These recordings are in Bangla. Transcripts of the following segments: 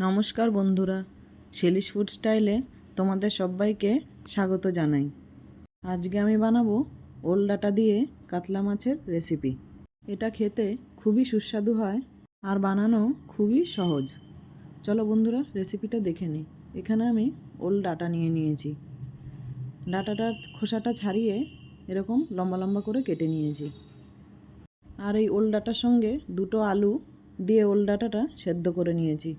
নমস্কার বন্ধুরা, শেলিস ফুড স্টাইলে তোমাদের সবাইকে স্বাগত জানাই। আজকে আমি বানাবো ওল ডাঁটা দিয়ে কাতলা মাছের রেসিপি। এটা খেতে খুবই সুস্বাদু হয় আর বানানো খুবই সহজ। চলো বন্ধুরা রেসিপিটা দেখে নিই। এখানে আমি ওল ডাঁটা নিয়ে নিয়েছি। ডাঁটাটার খোসাটা ছাড়িয়ে এরকম লম্বা লম্বা করে কেটে নিয়েছি। আর এই ওল ডাঁটার সঙ্গে দুটো আলু দিয়ে ওল ডাঁটাটা সেদ্ধ করে নিয়েছি।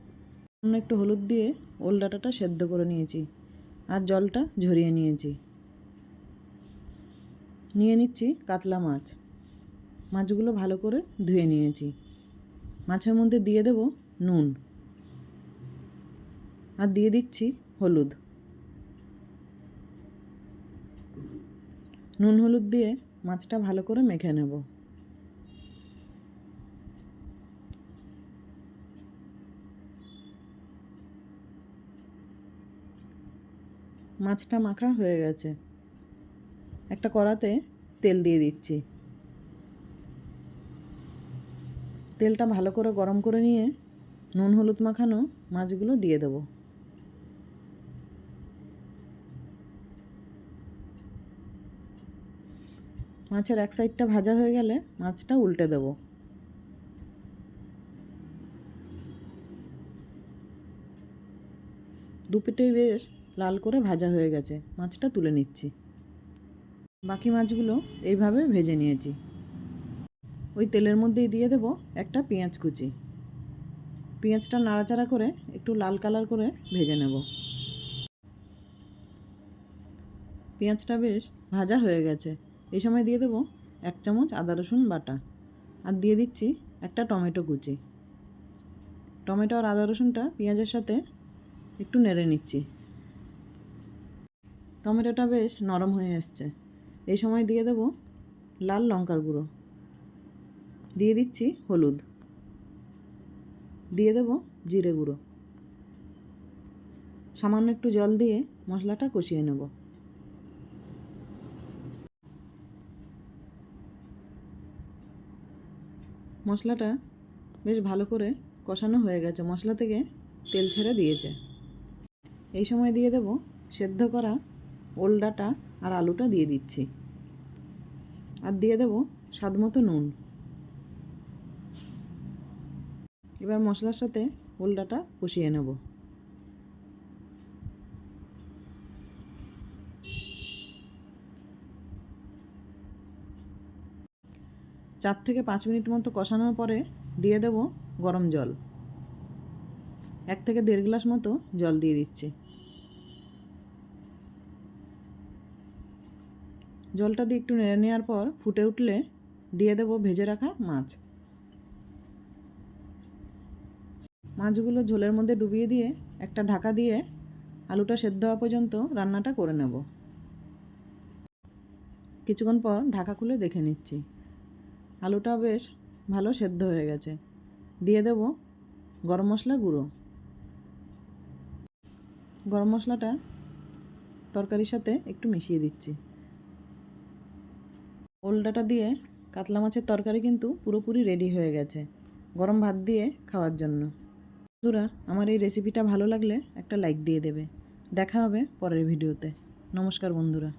একটু হলুদ দিয়ে ওল ডাঁটাটা সেদ্ধ করে নিয়েছি আর জলটা ঝরিয়ে নিয়েছি। নিয়ে নিচ্ছি কাতলা মাছ। মাছগুলো ভালো করে ধুয়ে নিয়েছি। মাছের মধ্যে দিয়ে দেব নুন আর দিয়ে দিচ্ছি হলুদ। নুন হলুদ দিয়ে মাছটা ভালো করে মেখে নেব। মাছটা মাখা হয়ে গেছে। একটা কড়াতে তেল দিয়ে দিচ্ছি। তেলটা ভালো করে গরম করে নিয়ে নুন হলুদ মাখানো মাছগুলো দিয়ে দেব। মাছের এক সাইডটা ভাজা হয়ে গেলে মাছটা উল্টে দেব। দুপিটেই বেশ লাল করে ভাজা হয়ে গেছে। মাছটা তুলে নিচ্ছি। বাকি মাছগুলো এইভাবে ভেজে নিয়েছি। ওই তেলের মধ্যেই দিয়ে দেব একটা পেঁয়াজ কুচি। পেঁয়াজটা নাড়াচাড়া করে একটু লাল কালার করে ভেজে নেব। পেঁয়াজটা বেশ ভাজা হয়ে গেছে। এই সময় দিয়ে দেব 1 চামচ আদা রসুন বাটা আর দিয়ে দিচ্ছি একটা টমেটো কুচি। টমেটো আর আদা রসুনটা পেঁয়াজের সাথে একটু নেড়ে নিচ্ছি। টমেটোটা বেশ নরম হয়ে এসছে। এই সময় দিয়ে দেব লাল লঙ্কার গুঁড়ো, দিয়ে দিচ্ছি হলুদ, দিয়ে দেব জিরে গুঁড়ো। সামান্য একটু জল দিয়ে মশলাটা কষিয়ে নেব। মশলাটা বেশ ভালো করে কষানো হয়ে গেছে। মশলা থেকে তেল ছেড়ে দিয়েছে। এই সময় দিয়ে দেব সেদ্ধ করা ওল ডাঁটা আর আলুটা দিয়ে দিচ্ছি আর দিয়ে দেব স্বাদমতো নুন। এবার মশলার সাথে ওল ডাঁটা কষিয়ে নেব। 4 থেকে 5 মিনিট মতো কষানোর পরে দিয়ে দেব গরম জল। 1 থেকে 1.5 গ্লাস মতো জল দিয়ে দিচ্ছি। জলটা দিয়ে একটু নেড়ে নেওয়ার পর ফুটে উঠলে দিয়ে দেব ভেজে রাখা মাছ। মাছগুলো ঝোলের মধ্যে ডুবিয়ে দিয়ে একটা ঢাকা দিয়ে আলুটা সেদ্ধ হওয়া পর্যন্ত রান্নাটা করে নেব। কিছুক্ষণ পর ঢাকা খুলে দেখে নিচ্ছি। আলুটা বেশ ভালো সেদ্ধ হয়ে গেছে। দিয়ে দেব গরম মশলা গুঁড়ো। গরম মশলাটা তরকারির সাথে একটু মিশিয়ে দিচ্ছি। ওল ডাঁটা দিয়ে কাতলা মাছের তরকারি কিন্তু পুরোপুরি রেডি হয়ে গেছে গরম ভাত দিয়ে খাওয়ার জন্য। বন্ধুরা, আমার এই রেসিপিটা ভালো লাগলে একটা লাইক দিয়ে দেবে। দেখা হবে পরের ভিডিওতে। নমস্কার বন্ধুরা।